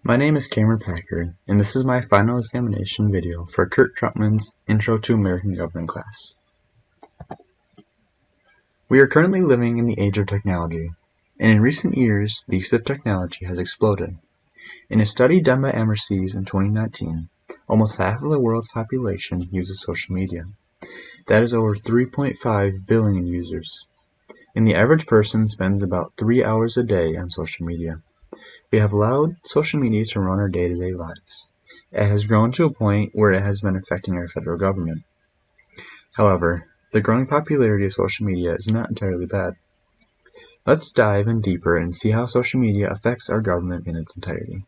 My name is Cameron Packard, and this is my final examination video for Kurt Trutman's Intro to American Government class. We are currently living in the age of technology, and in recent years, the use of technology has exploded. In a study done by Emercies in 2019, almost half of the world's population uses social media. That is over 3.5 billion users. And the average person spends about 3 hours a day on social media. We have allowed social media to run our day-to-day lives. It has grown to a point where it has been affecting our federal government. However, the growing popularity of social media is not entirely bad. Let's dive in deeper and see how social media affects our government in its entirety.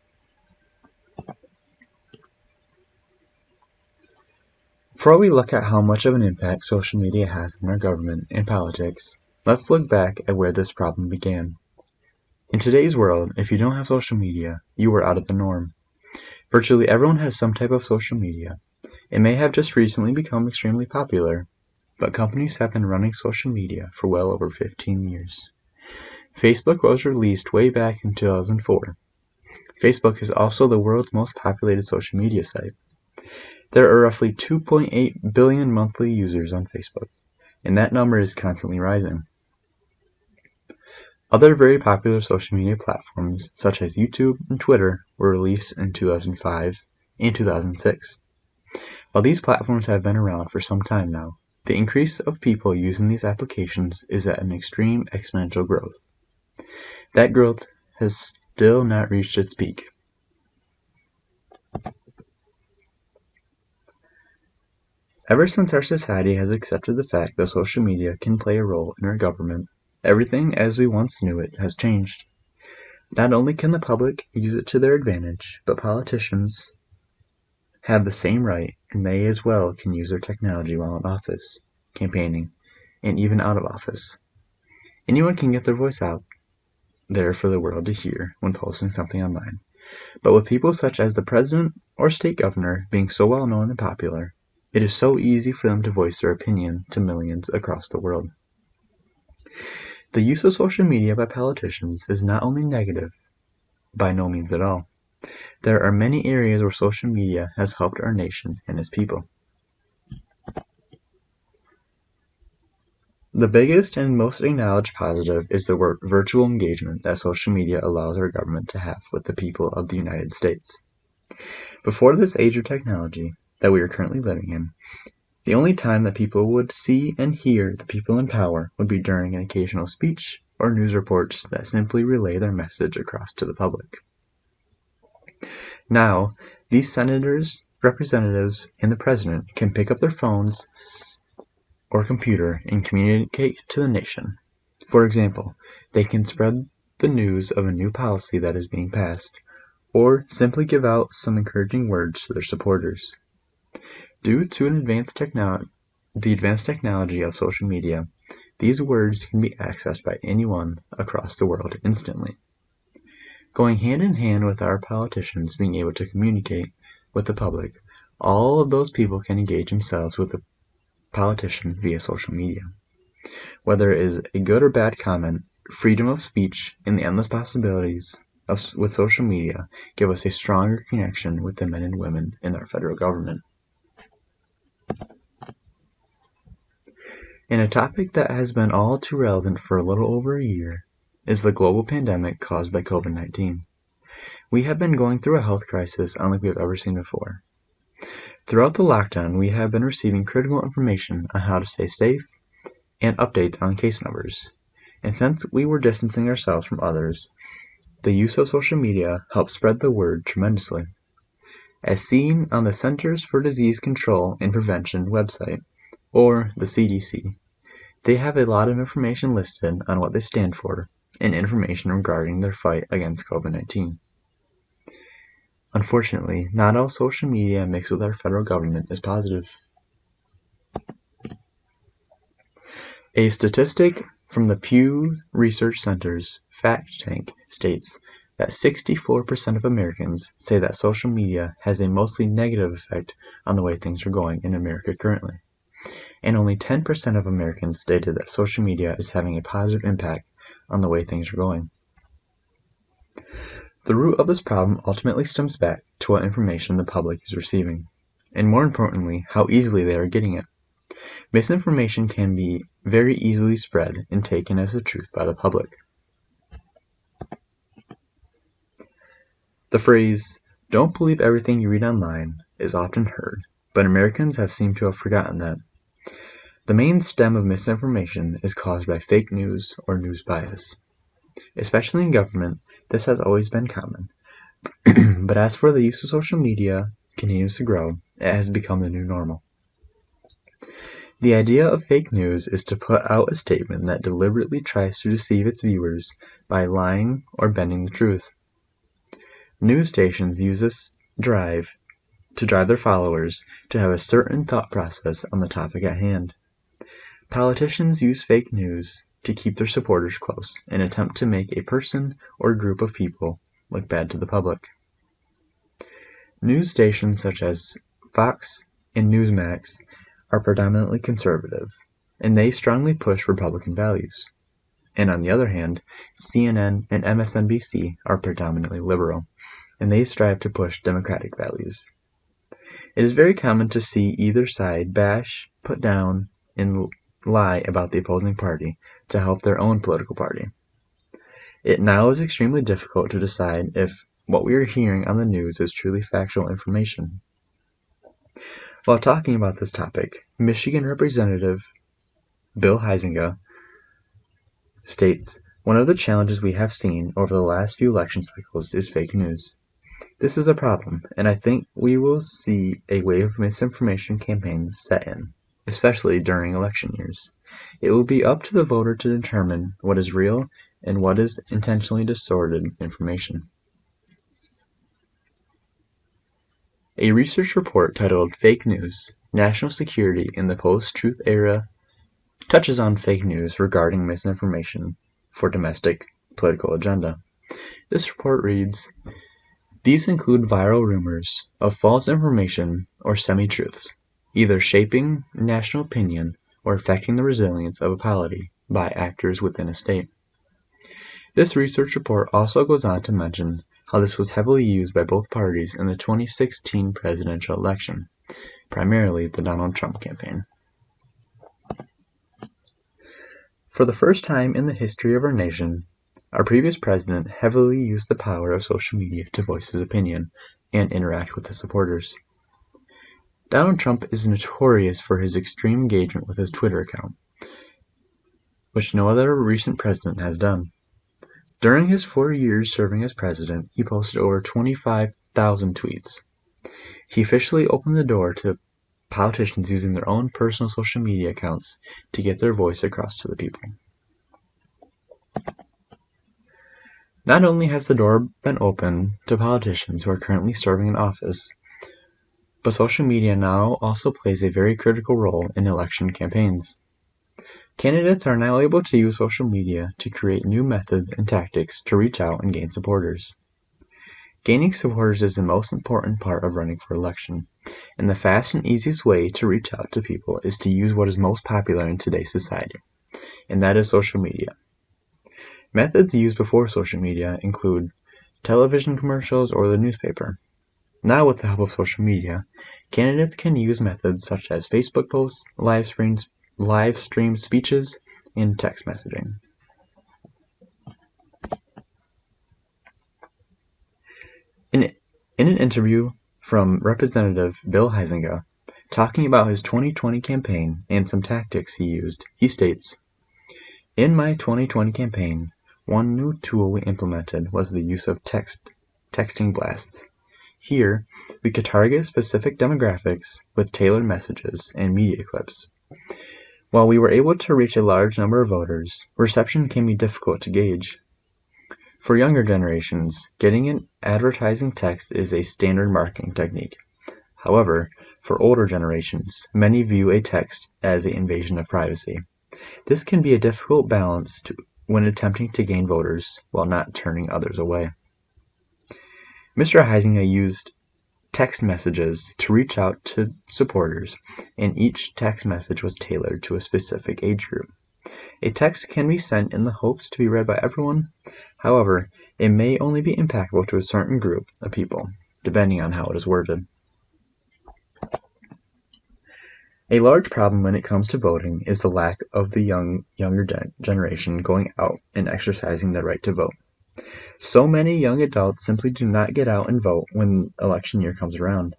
Before we look at how much of an impact social media has on our government and politics, let's look back at where this problem began. In today's world, if you don't have social media, you are out of the norm. Virtually everyone has some type of social media. It may have just recently become extremely popular, but companies have been running social media for well over 15 years. Facebook was released way back in 2004. Facebook is also the world's most populated social media site. There are roughly 2.8 billion monthly users on Facebook, and that number is constantly rising. Other very popular social media platforms, such as YouTube and Twitter, were released in 2005 and 2006. While these platforms have been around for some time now, the increase of people using these applications is at an extreme exponential growth. That growth has still not reached its peak. Ever since our society has accepted the fact that social media can play a role in our government, everything as we once knew it has changed. Not only can the public use it to their advantage, but politicians have the same right, and they as well can use their technology while in office, campaigning, and even out of office. Anyone can get their voice out there for the world to hear when posting something online. But with people such as the president or state governor being so well known and popular, it is so easy for them to voice their opinion to millions across the world. The use of social media by politicians is not only negative, by no means at all. There are many areas where social media has helped our nation and its people. The biggest and most acknowledged positive is the virtual engagement that social media allows our government to have with the people of the United States. Before this age of technology that we are currently living in, the only time that people would see and hear the people in power would be during an occasional speech or news reports that simply relay their message across to the public. Now, these senators, representatives, and the president can pick up their phones or computer and communicate to the nation. For example, they can spread the news of a new policy that is being passed, or simply give out some encouraging words to their supporters. Due to the advanced technology of social media, these words can be accessed by anyone across the world instantly. Going hand in hand with our politicians being able to communicate with the public, all of those people can engage themselves with the politician via social media. Whether it is a good or bad comment, freedom of speech and the endless possibilities with social media give us a stronger connection with the men and women in our federal government. And a topic that has been all too relevant for a little over a year is the global pandemic caused by COVID-19. We have been going through a health crisis unlike we have ever seen before. Throughout the lockdown, we have been receiving critical information on how to stay safe and updates on case numbers. And since we were distancing ourselves from others, the use of social media helped spread the word tremendously. As seen on the Centers for Disease Control and Prevention website, or the CDC, they have a lot of information listed on what they stand for and information regarding their fight against COVID-19. Unfortunately, not all social media mixed with our federal government is positive. A statistic from the Pew Research Center's Fact Tank states that 64% of Americans say that social media has a mostly negative effect on the way things are going in America currently. And only 10% of Americans stated that social media is having a positive impact on the way things are going. The root of this problem ultimately stems back to what information the public is receiving, and more importantly, how easily they are getting it. Misinformation can be very easily spread and taken as the truth by the public. The phrase, "don't believe everything you read online," is often heard, but Americans have seemed to have forgotten that. The main stem of misinformation is caused by fake news or news bias. Especially in government, this has always been common. But as for the use of social media continues to grow, it has become the new normal. The idea of fake news is to put out a statement that deliberately tries to deceive its viewers by lying or bending the truth. News stations use this to drive their followers to have a certain thought process on the topic at hand. Politicians use fake news to keep their supporters close and attempt to make a person or group of people look bad to the public. News stations such as Fox and Newsmax are predominantly conservative, and they strongly push Republican values. And on the other hand, CNN and MSNBC are predominantly liberal, and they strive to push democratic values. It is very common to see either side bash, put down, and lie about the opposing party to help their own political party. It now is extremely difficult to decide if what we are hearing on the news is truly factual information. While talking about this topic, Michigan Representative Bill Huizenga states, "One of the challenges we have seen over the last few election cycles is fake news. This is a problem, and I think we will see a wave of misinformation campaigns set in, especially during election years. It will be up to the voter to determine what is real and what is intentionally distorted information." A research report titled "Fake News: National Security in the Post-Truth Era" touches on fake news regarding misinformation for domestic political agenda. This report reads, "These include viral rumors of false information or semi-truths, either shaping national opinion or affecting the resilience of a polity by actors within a state." This research report also goes on to mention how this was heavily used by both parties in the 2016 presidential election, primarily the Donald Trump campaign. For the first time in the history of our nation, our previous president heavily used the power of social media to voice his opinion and interact with his supporters. Donald Trump is notorious for his extreme engagement with his Twitter account, which no other recent president has done. During his 4 years serving as president, he posted over 25,000 tweets. He officially opened the door to politicians using their own personal social media accounts to get their voice across to the people. Not only has the door been open to politicians who are currently serving in office, but social media now also plays a very critical role in election campaigns. Candidates are now able to use social media to create new methods and tactics to reach out and gain supporters. Gaining supporters is the most important part of running for election, and the fast and easiest way to reach out to people is to use what is most popular in today's society, and that is social media. Methods used before social media include television commercials or the newspaper. Now, with the help of social media, candidates can use methods such as Facebook posts, live stream speeches, and text messaging. In an interview from Representative Bill Huizenga, talking about his 2020 campaign and some tactics he used, he states, "In my 2020 campaign, one new tool we implemented was the use of texting blasts. Here, we could target specific demographics with tailored messages and media clips. While we were able to reach a large number of voters, reception can be difficult to gauge. For younger generations, getting an advertising text is a standard marketing technique. However, for older generations, many view a text as an invasion of privacy. This can be a difficult balance when attempting to gain voters while not turning others away." Mr. Huizenga used text messages to reach out to supporters, and each text message was tailored to a specific age group. A text can be sent in the hopes to be read by everyone. However, it may only be impactful to a certain group of people, depending on how it is worded. A large problem when it comes to voting is the lack of the younger generation going out and exercising their right to vote. So many young adults simply do not get out and vote when election year comes around.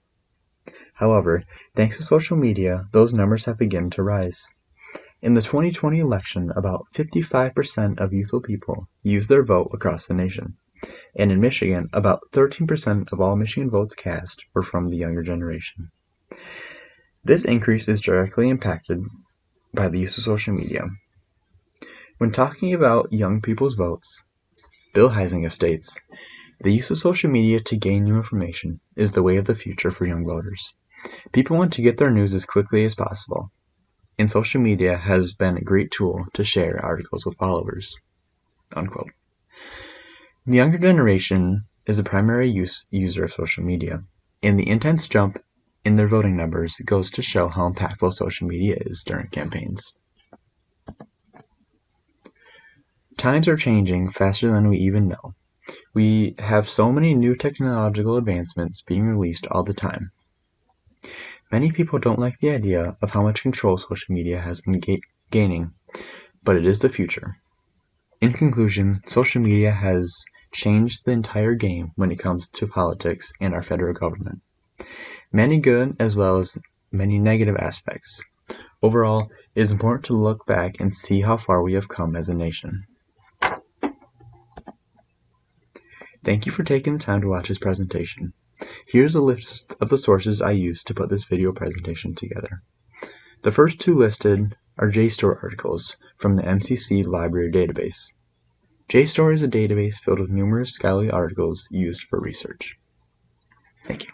However, thanks to social media, those numbers have begun to rise. In the 2020 election, about 55% of youthful people used their vote across the nation. And in Michigan, about 13% of all Michigan votes cast were from the younger generation. This increase is directly impacted by the use of social media. When talking about young people's votes, Bill Huizenga states, "The use of social media to gain new information is the way of the future for young voters. People want to get their news as quickly as possible, and social media has been a great tool to share articles with followers." Unquote. The younger generation is a primary user of social media, and the intense jump in their voting numbers goes to show how impactful social media is during campaigns. Times are changing faster than we even know. We have so many new technological advancements being released all the time. Many people don't like the idea of how much control social media has been gaining, but it is the future. In conclusion, social media has changed the entire game when it comes to politics and our federal government. Many good as well as many negative aspects. Overall, it is important to look back and see how far we have come as a nation. Thank you for taking the time to watch this presentation. Here's a list of the sources I used to put this video presentation together. The first two listed are JSTOR articles from the MCC Library Database. JSTOR is a database filled with numerous scholarly articles used for research. Thank you.